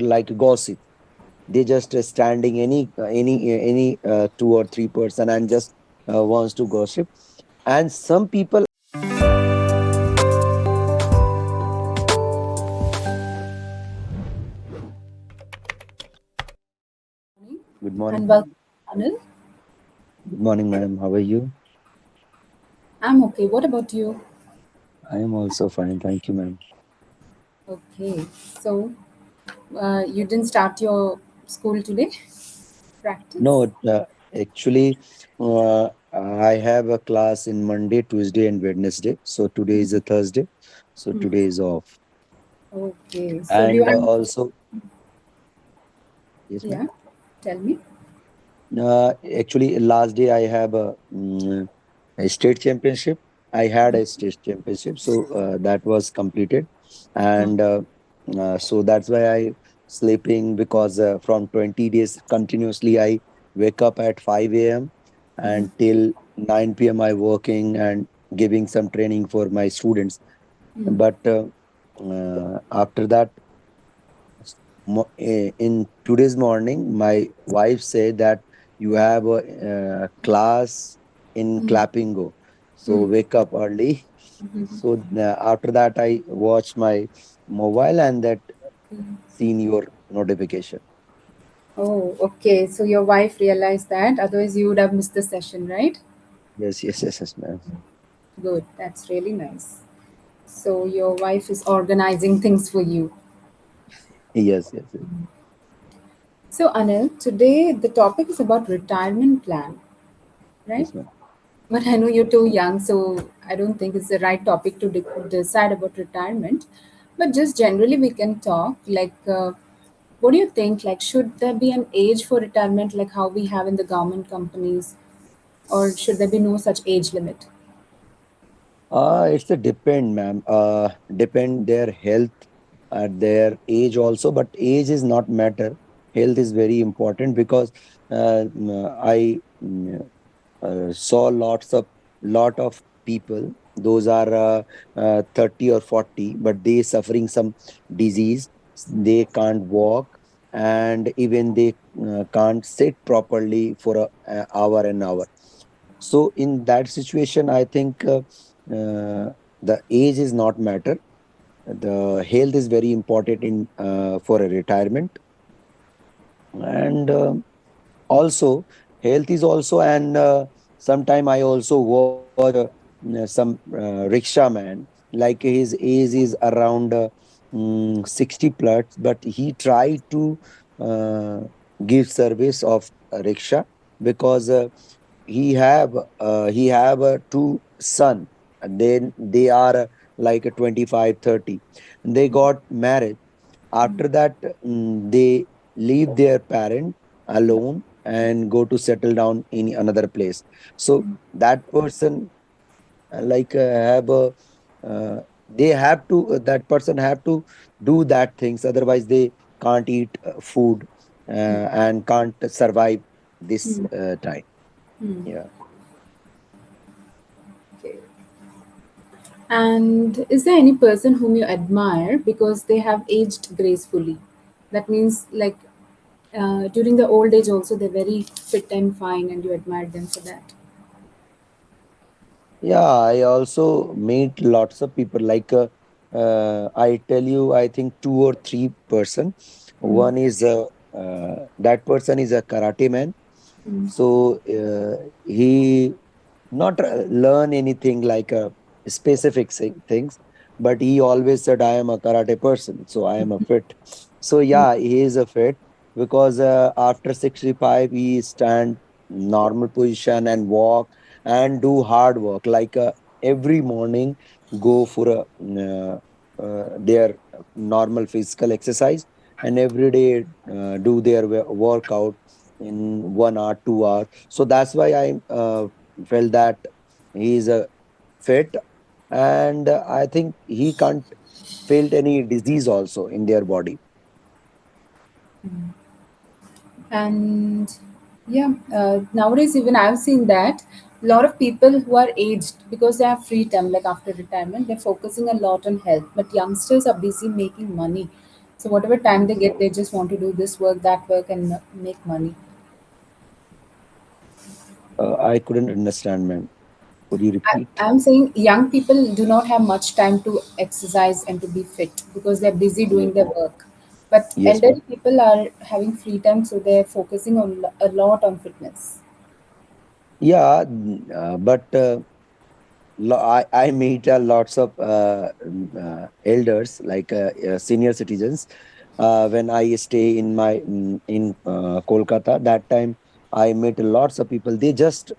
like gossip. They just standing any 2 or 3 person and just wants to gossip. And some people. Morning Good and morning. welcome, Anil. Good morning, madam. How are you? I'm okay. What about you? I am also fine. Thank you, ma'am. Okay. So, you didn't start your school today? Practice? No, actually, I have a class in Monday, Tuesday, and Wednesday. So today is a Thursday. So Hmm. today is off. Okay. So, do you And have, also, yes, ma'am. yeah, tell me. Actually, last day I have a state championship. I had a state championship, so that was completed, Oh, and so that's why I sleeping because from 20 days continuously I wake up at 5 a.m. and till 9 p.m. I working and giving some training for my students. But after that, in today's morning, my wife said that you have a class in Clappingo, so wake up early. So after that, I watch my mobile and that seen your notification. oh, okay. So, your wife realized that, otherwise, you would have missed the session, right? Yes, yes, yes, yes, ma'am. Good. That's really nice. So, your wife is organizing things for you. Yes, yes, yes, So, Anil, today the topic is about retirement plan, right? yes, ma'am. But I know you're too young, so I don't think it's the right topic to decide about retirement. But just generally, we can talk. What do you think? Like, should there be an age for retirement, like how we have in the government companies, or should there be no such age limit? It's a depend, ma'am. Depend their health at their age also, but age is not matter. Health is very important because I saw lot of people. Those are 30 or 40, but they suffering some disease. They can't walk, and even they can't sit properly for a hour and hour. So in that situation, I think the age is not matter. The health is very important in for a retirement, and also health is also. And sometime I also watch some rickshaw man, like his age is around 60 plus, but he tried to uh, give service of a rickshaw because he have two son, and then they are like a 25, 30. And they got married. After that, they leave their parent alone and go to settle down in another place. So that person have a they have to that person have to do that things, otherwise they can't eat food and can't survive this time. Yeah. Okay. And is there any person whom you admire because they have aged gracefully? That means, like, during the old age, also they're very fit and fine, and you admire them for that. Yeah, I also meet lots of people. Like I tell you, I think 2 or 3 person. One is that person is a karate man. So he not learn anything like specific things, but he always said, "I am a karate person, so I am a fit." So yeah, he is a fit because after 65 he stand normal position and walk and do hard work, like every morning go for a their normal physical exercise, and every day do their workout in 1 hour 2 hours. So that's why I felt that he is a fit, and I think he can't feel any disease also in their body. And yeah, nowadays even I've seen that a lot of people who are aged because they have free time, like after retirement, they're focusing a lot on health. But youngsters are busy making money. So whatever time they get, they just want to do this work, that work, and make money. I couldn't understand, ma'am. Could you repeat? I'm saying young people do not have much time to exercise and to be fit because they're busy Yes, doing their work. But yes, ma'am. elderly people are having free time, so they're focusing on a lot on fitness. Yeah, but I meet lots of elders, like senior citizens, when I stay in my in Kolkata. That time I met lots of people. They just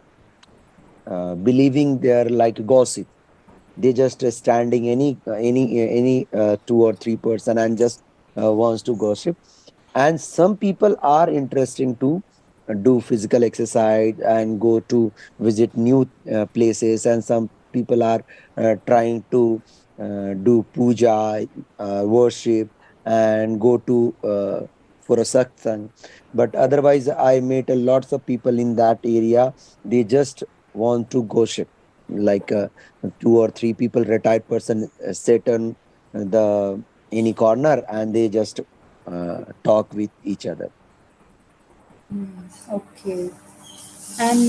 believing they're like gossip. They just standing any 2 or 3 person and just wants to gossip. And some people are interesting to do physical exercise and go to visit new places, and some people are trying to do puja, worship, and go to for a satsang. But otherwise I met a lots of people in that area. They just want to gossip, like 2 or 3 people, retired person, sit on the any corner, and they just talk with each other. Okay. And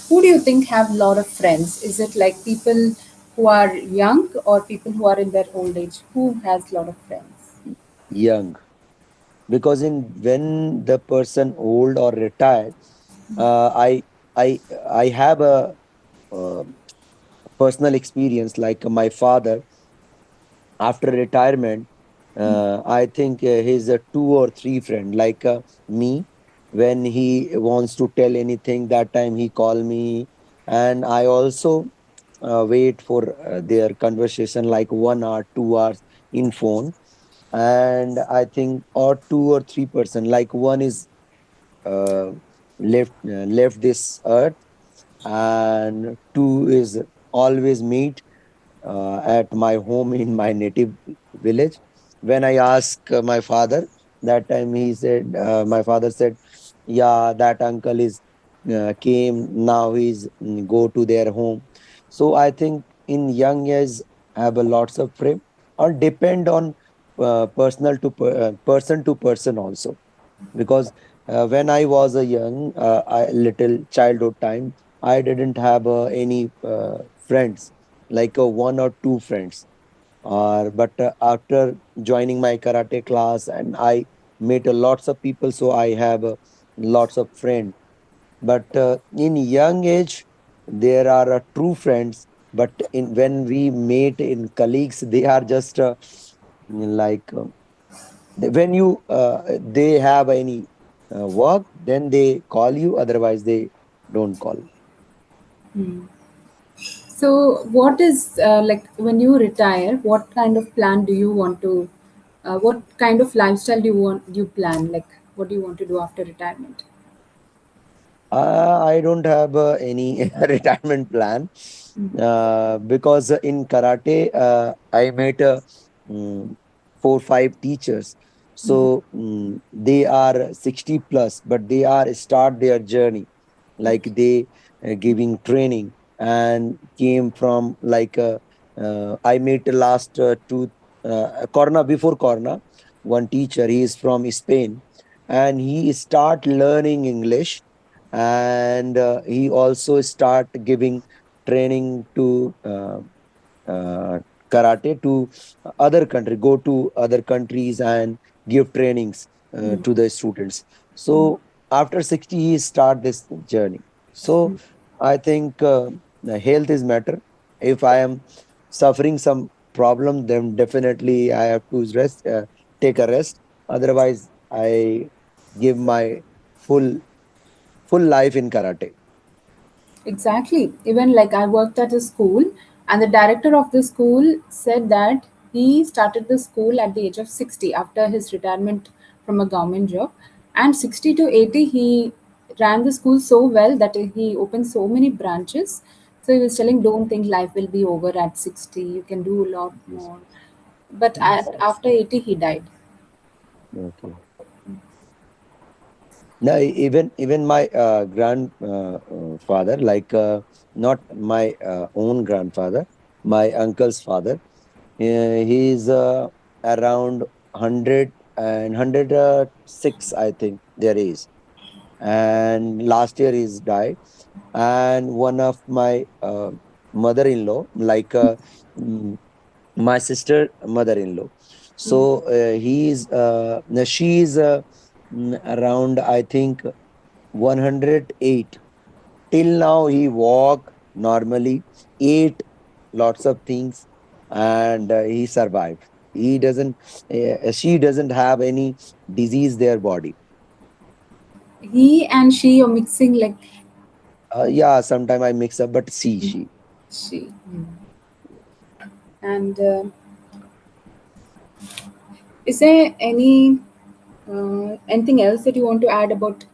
who do you think have a lot of friends? Is it like people who are young or people who are in their old age? Who has a lot of friends? Young, because in when the person old or retired, uh, i i I have a uh, personal experience, like my father after retirement. I think he's a 2 or 3 friend, like me. When he wants to tell anything, that time he call me, and I also wait for their conversation, like 1 hour 2 hours in phone. And I think or 2 or 3 person, like one is uh, left this earth, and two is always meet at my home in my native village. When I asked my father, that time he said, my father said, "Yeah, that uncle is came now. He's go to their home." So I think in young age have a lots of frame, or depend on person to person also. Because when I was a young, little childhood time, I didn't have any friends, like 1 or 2 friends. Or but after joining my karate class, and I met lots of people, so I have lots of friends. But in young age, there are true friends. But in when we meet in colleagues, they are just like when you they have any work, then they call you, otherwise they don't call. So, what is like when you retire? What kind of plan do you want to? What kind of lifestyle do you plan? Like, what do you want to do after retirement? I don't have any retirement plan, because in karate, I met mm, 4 5 teachers. So they are 60 plus, but they are start their journey, like they giving training, and came from like I met last corona, before corona, one teacher. He is from Spain, and he start learning English, and he also start giving training to uh, karate to other country, go to other countries and give trainings to the students. So after 60 he start this journey. So I think the health is matter. If I am suffering some problem, then definitely I have to rest, take a rest. Otherwise I give my full life in karate. Exactly. Even like I worked at a school, and the director of the school said that he started the school at the age of 60 after his retirement from a government job. And 60 to 80, he ran the school so well that he opened so many branches. So he was telling, don't think life will be over at 60. You can do a lot Yes, more. But yes, yes. after 80, he died. Okay. No, even my grandfather, like not my own grandfather, my uncle's father. He is around 100. and 106, I think there is. And last year he's died. And one of my mother-in-law, like mm, my sister mother-in-law. So she is around, I think, 108. Till now he walk normally, ate lots of things, and he survived. He doesn't She doesn't have any disease their body. He and she are mixing like Yeah, sometimes I mix up, but she. she. And is there anything else that you want to add about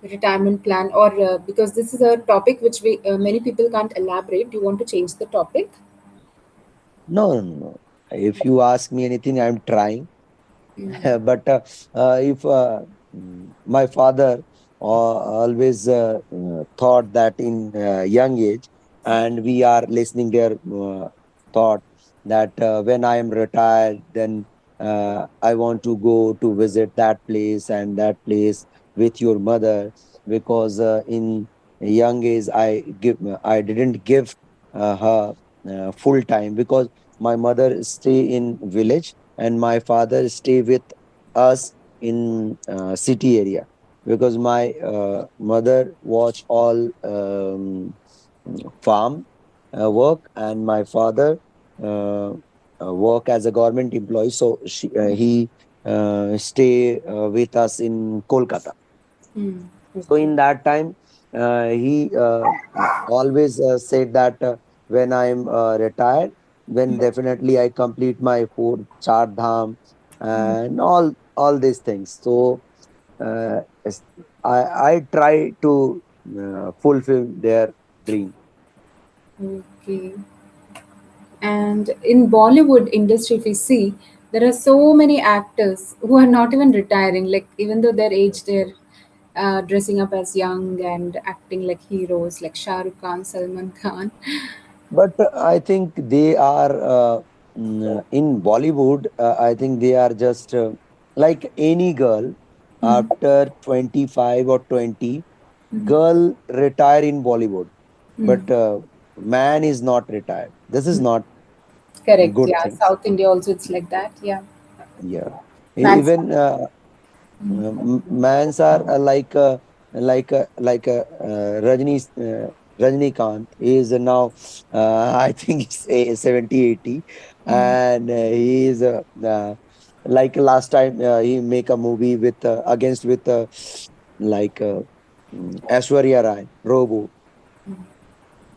retirement plan, or because this is a topic which we many people can't elaborate, do you want to change the topic? No, no, no, no. If you ask me anything, I'm trying. Mm. But if my father always thought that in young age, and we are listening their thought that when I am retired, then I want to go to visit that place and that place with your mother, because in young age I didn't give her full time, because my mother stay in village and my father stay with us in city area, because my mother watch all farm work, and my father uh, work as a government employee, so he stay with us in Kolkata. Mm. So Okay. in that time, he always said that when I'm retired, then definitely I complete my four char dham and all these things. So yes, I try to fulfill their dream. Okay. And in Bollywood industry, if we see, there are so many actors who are not even retiring. Like even though their age, they're dressing up as young and acting like heroes, like Shah Rukh Khan, Salman Khan. But I think they are in Bollywood. I think they are just like any girl Mm. after 25 or 20. Mm. Girl retire in Bollywood, Mm. but man is not retired. This is Mm. not Correct. good Yeah. things. South India also it's like that. Yeah. Yeah, Man's. even mans are Rajni Rajnikant. He is now I think he's 70, 80, Mm. and he is like last time he make a movie with against with like Aishwarya Rai, Robo.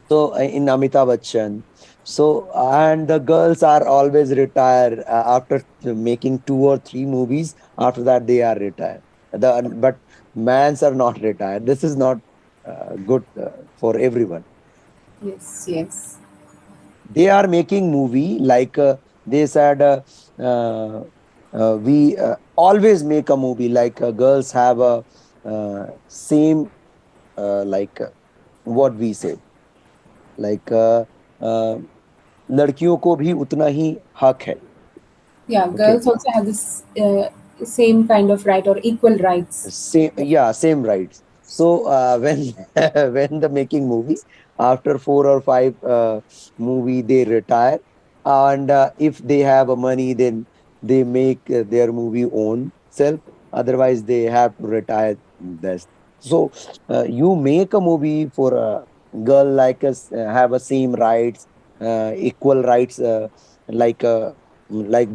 So in Amitabh Bachchan. So and the girls are always retired after making two or three movies. After that, they are retired. But mans are not retired. This is not good for everyone. Yes. Yes. They are making movie like they said. We always make a movie like girls have a same like what we say like uh, लड़कियों को भी उतना ही हक है. Yeah. Okay. Girls also have this same kind of right or equal rights. Same, yeah, same rights. So when when the making movie, after four or five movie they retire, and if they have a money, then they make their movie own self. Otherwise, they have to retire. This. So you make a movie for a girl like us, have a same rights, equal rights, like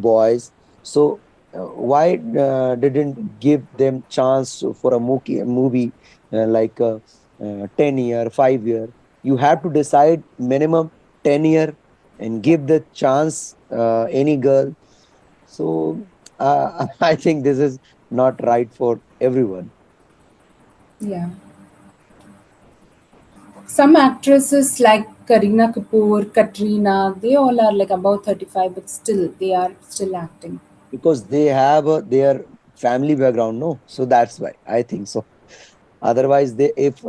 boys. So why didn't give them chance for a movie 10 year 5 year? You have to decide minimum 10 year and give the chance any girl. So I think this is not right for everyone. Yeah. Some actresses like Kareena Kapoor, Katrina, they all are like about 35, but still they are still acting. Because they have their family background, no, so that's why I think so. Otherwise they if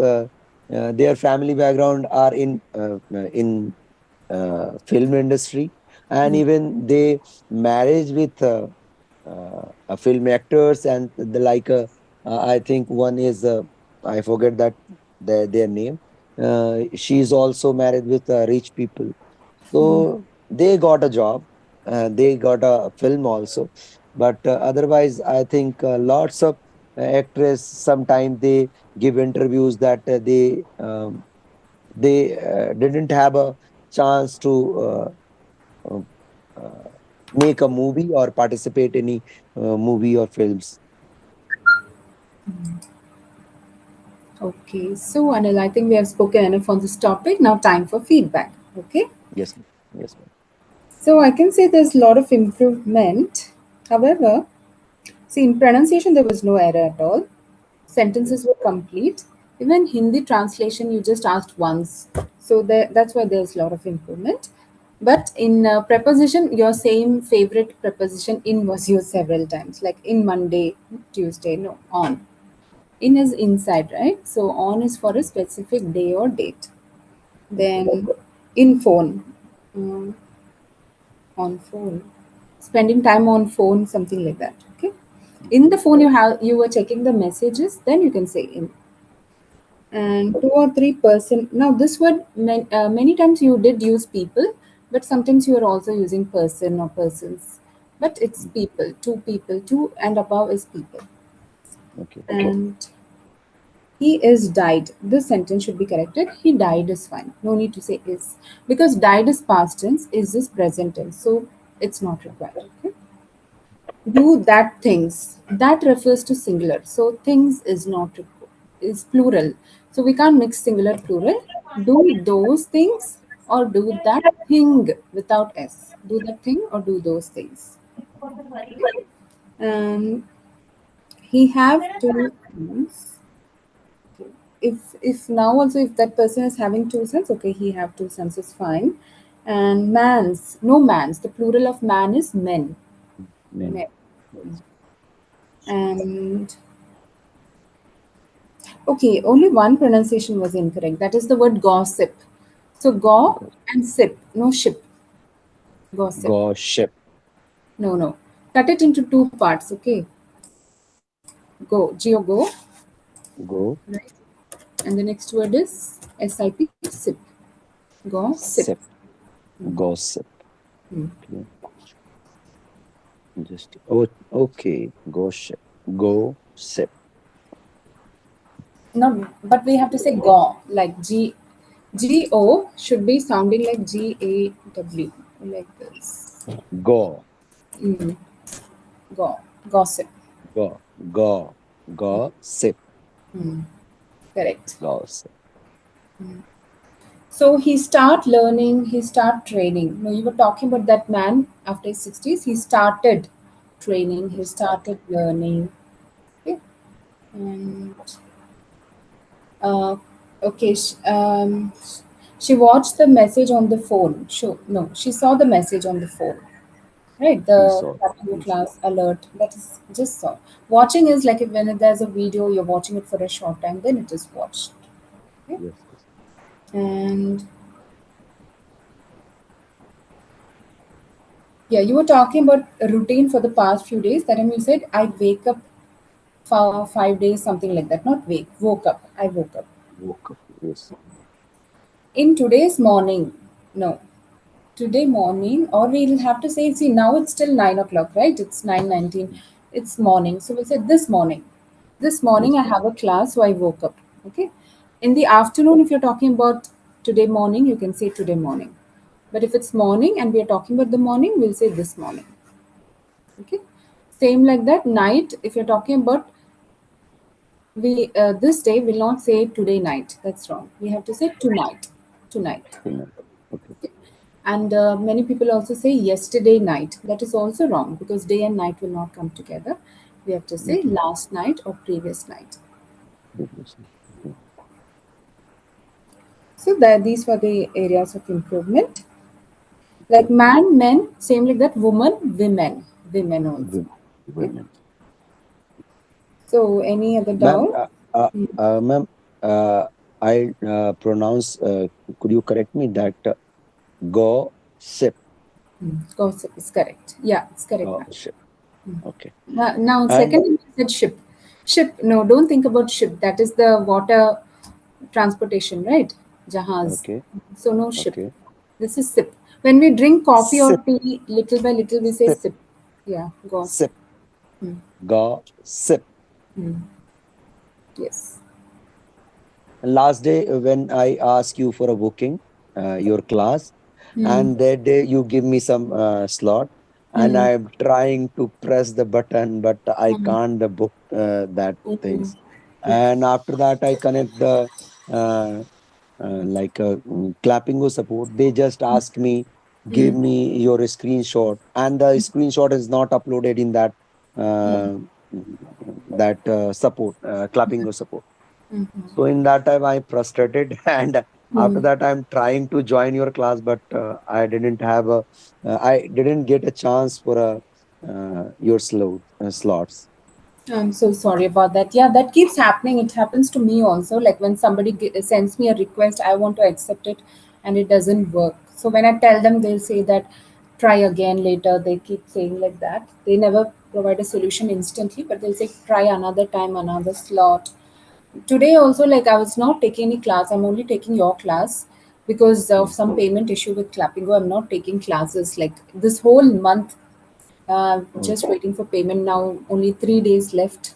their family background are in film industry, and Mm. even they marriage with film actors and the like. I think one is I forget that their name. She's also married with rich people, so they got a job. They got a film also, but otherwise, I think lots of actors sometimes they give interviews that they didn't have a chance to uh, uh, make a movie or participate in any movie or films. Okay, so Anil, I think we have spoken enough on this topic. Now, time for feedback. Okay, Yes, yes, ma'am. so I can say there's a lot of improvement. However, see, in pronunciation, there was no error at all. Yes, Sentences were complete. Even Hindi translation, you just asked once. So that's why there's a lot of improvement. But in preposition, your same favorite preposition in was used several times, like in Monday, Tuesday, no, on. In is inside, right? So on is for a specific day or date. okay, Then in phone, um, on phone, spending time on phone, something like that. Okay. In the okay, phone, you were checking the messages. Then you can say in. And okay, 2 or 3 person. Now this word many times you did use people, but sometimes you are also using person or persons. But it's mm, people, two and above is people. okay, And he is died. This sentence should be corrected. He died is fine. No need to say is. Because died is past tense, is present tense. So it's not required. Okay? Do that things. That refers to singular. So things is not is plural. So we can't mix singular plural. Do those things or do that thing without s. Do that thing or do those things. And he have two sons. If now also if that person is having 2 sons, okay, he have 2 sons is fine. And man's no man's. The plural of man is men. men. Men. Yes, And okay, only one pronunciation was incorrect. That is the word gossip. So go go, and sip, no ship. Gossip. gossip, No, no. Cut it into two parts, okay? Go, geo go, go, right? And the next word is SIP, sip. Go, sip. sip, gossip. Okay, just oh, okay, gossip, go, sip, No, but we have to say go, like G O should be sounding like GAW, like this. go, Mm, go, gossip. go, go, sip, Correct. gossip. So he start learning, he start training. No, you were talking about that man after his 60s. He started training, he started learning. Okay. And uh, okay, she watched the message on the phone. No, she saw the message on the phone. Right, He the saw. capital Yes, class alert. That is just saw. Watching is like if when there's a video, you're watching it for a short time, then it is watched. Okay. yes, yes. And yeah, you were talking about a routine for the past few days. That time you said I wake up for 5 days, something like that. Not wake, woke up. I woke up. Woke up. Yes, In today's morning, no. Today morning, or we'll have to say, see, now it's still 9 o'clock, right? It's 9:19. It's morning. So we'll say this morning. This morning yes, I have a class, so I woke up. Okay. In the afternoon, if you're talking about today morning, you can say today morning. But if it's morning and we are talking about the morning, we'll say this morning. Okay. Same like that, night, if you're talking about we this day, will not say today night. That's wrong. We have to say tonight. Tonight. tonight. Okay, Okay. And many people also say yesterday night. That is also wrong because day and night will not come together. We have to say okay. last night or previous night. Previously. Okay. So that these were the areas of improvement. Like Okay. man, men, same like that. Woman, women, women also. Okay. Women. So any other Ma'am, doubt? ma'am, uh, I pronounce, could you correct me that go sip, Gossip is correct. Yeah, it's correct. go Now. sip. Okay. Now, And second, you said ship. Ship. No, don't think about ship. That is the water transportation, right? Jahaz. okay, So no ship. okay. This is sip. When we drink coffee or Sip, tea, little by little, we say sip, sip. Yeah, go on. sip, Hmm. gossip. Hmm. Yes. Last day when I ask you for a booking, your class, Hmm. and that day you give me some slot, and Hmm. I'm trying to press the button, but I Hmm. can't book that Hmm. things. Yes. And after that, I connect the Clappingo support. They just ask me, give Hmm. me your screenshot, and the screenshot is not uploaded in that uh, support, Clappingo support. Hmm. So in that time, I'm frustrated, and after Hmm. that, I'm trying to join your class, but I didn't get a chance for your slots. I'm so sorry about that. Yeah, that keeps happening. It happens to me also. Like when somebody sends me a request, I want to accept it and it doesn't work. So when I tell them, they'll say that try again later. They keep saying like that. They never provide a solution instantly, but they'll say try another time, another slot. Today also, like I was not taking any class. I'm only taking your class because of Mm. some payment issue with Clappingo. I'm not taking classes like this whole month, just Okay. waiting for payment now. Only 3 days left.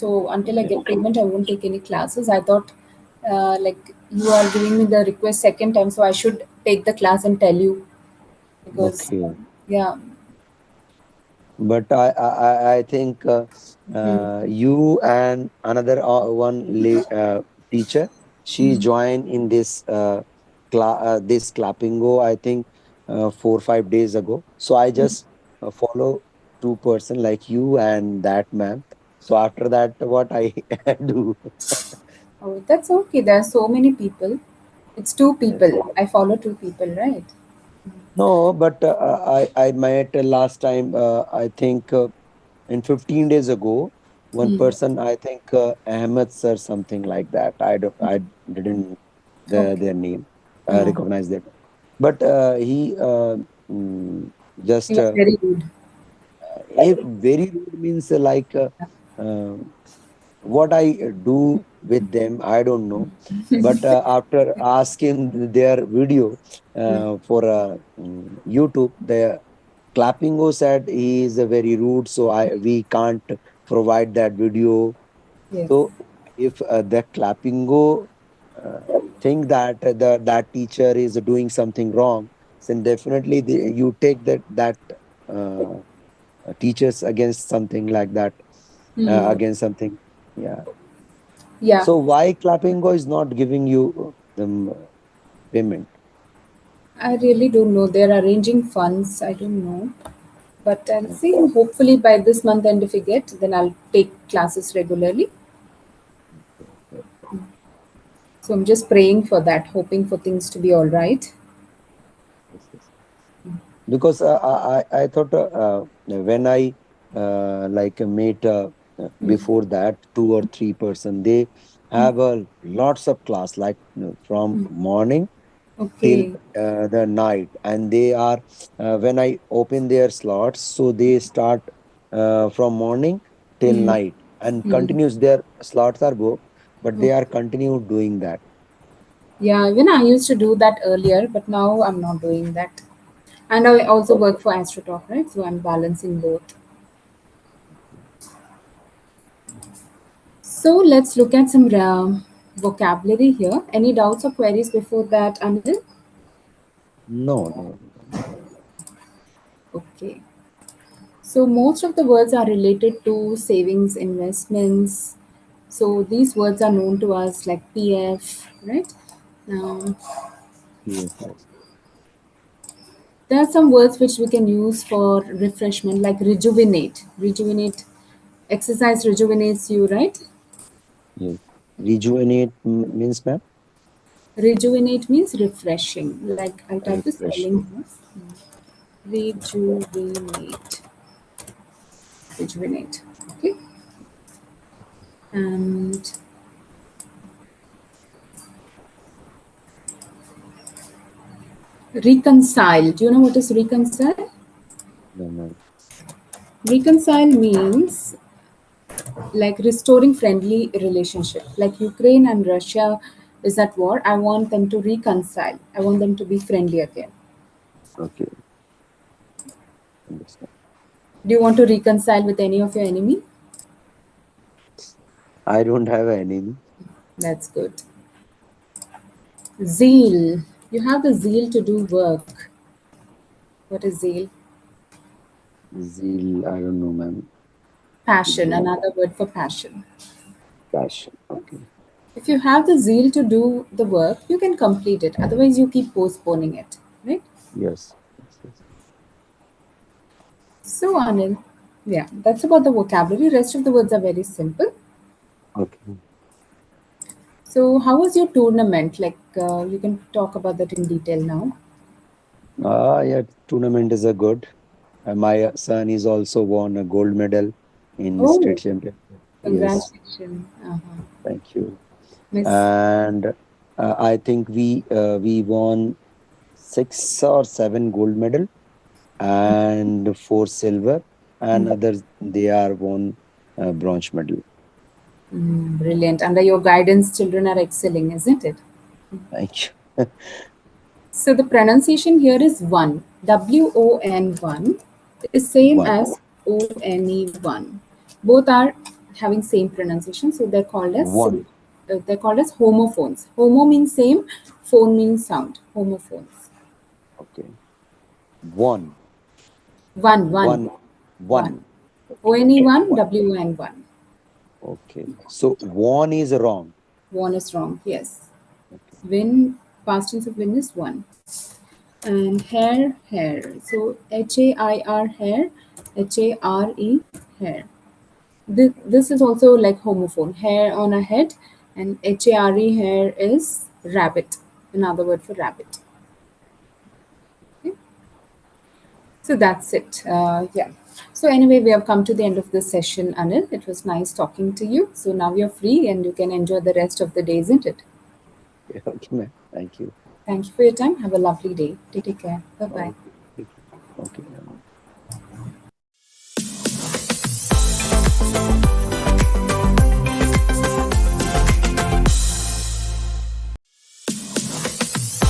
So until I Okay. get payment, I won't take any classes. I thought, like you are giving me the request second time, so I should take the class and tell you because, Okay. yeah. But I think Mm, you and another teacher, she mm, joined in this Clappingo, I think 4 5 days ago. So I mm. just follow two-person like you and that man. So after that, what I do? Oh, that's okay. There are so many people. It's two Yes. people. I follow two people, right? No, but I met last time. I think in 15 days ago, one Mm. person, I think Ahmed sir, something like that. I didn't Okay. their name, Oh, recognize them. But he mm, he just was very rude. very rude means uh, what I do with them, I don't know. But after asking their video Mm. for YouTube, the Clappingo said he is a very rude, so I we can't provide that video. Yes. So if the Clappingo uh, think that that teacher is doing something wrong, then definitely you take that uh, teachers against something like that, Hmm. against something. Yeah. Yeah. So why Clappingo is not giving you payment? I really don't know. They're arranging funds. I don't know. But I'll see. Okay. Hopefully by this month end, if we get, then I'll take classes regularly. Okay. So I'm just praying for that, hoping for things to be all right. Yes, yes. Because I thought when I meet Mm. before that 2 or 3 person, they Mm. have a lots of class like from Mm. morning till Okay. the night, and they are when I open their slots, so they start from morning till Mm. night and Mm. continues. Their slots are booked, but they are Okay. continue doing that. Yeah, even I used to do that earlier, but now I'm not doing that. And I also Okay. work for AstroTalk, right? So I'm balancing both. So let's look at some vocabulary here. Any doubts or queries before that, Anil? No, no, no. Okay. So most of the words are related to savings, investments. So these words are known to us like PF, right? Um, Yes, yes. there are some words which we can use for refreshment, like rejuvenate. Rejuvenate, exercise rejuvenates you, right? Yes. Rejuvenate means, ma'am? Rejuvenate means refreshing. Like I'll type the Refresh. spelling here. Rejuvenate. Rejuvenate. Okay. And reconcile. Do you know what is reconcile? No, no. Reconcile means like restoring friendly relationship. Like Ukraine and Russia is at war. I want them to reconcile. I want them to be friendly again. Okay, understand. Do you want to reconcile with any of your enemy? I don't have any. That's good. Zeal. You have the zeal to do work. What is zeal? Zeal, I don't know, ma'am. Passion, Do another word for passion. passion. Okay. If you have the zeal to do the work, you can complete it. Otherwise, you keep postponing it, right? Yes. Yes. Yes. So, Anil, yeah, that's about the vocabulary. Rest of the words are very simple. Okay. So, how was your tournament? Like, you can talk about that in detail now. Yeah, tournament is a good. My son is also won a gold medal in Oh, state championship. Yes, congratulations. Uh-huh. thank you. Miss, And I think we won 6 or 7 gold medal and 4 silver, and others they are won bronze medal. brilliant. Under your guidance, children are excelling, isn't it? Thank you. So, the pronunciation here is one. WON1 is same One, as ONE1. Both are having same pronunciation, so one. they're called as homophones. Homo means same, phone means sound. Homophones. Okay, one, One, one, one, one. one. Okay, ONE1, one. WN1. Okay, so one is wrong. One is wrong. Yes. Okay, Win, past tense of win is one. And hair, hair. So HAIR, hair, HARE, hair. This is also like homophone. Hair on a head, and HARE, hair is rabbit. Another word for rabbit. Okay? So that's it. Yeah. So anyway, we have come to the end of this session, Anil. It was nice talking to you. So now you're free and you can enjoy the rest of the day, isn't it? okay, ma'am. Thank you. Thank you for your time. Have a lovely day. Take care. Bye bye. Okay, okay, ma'am.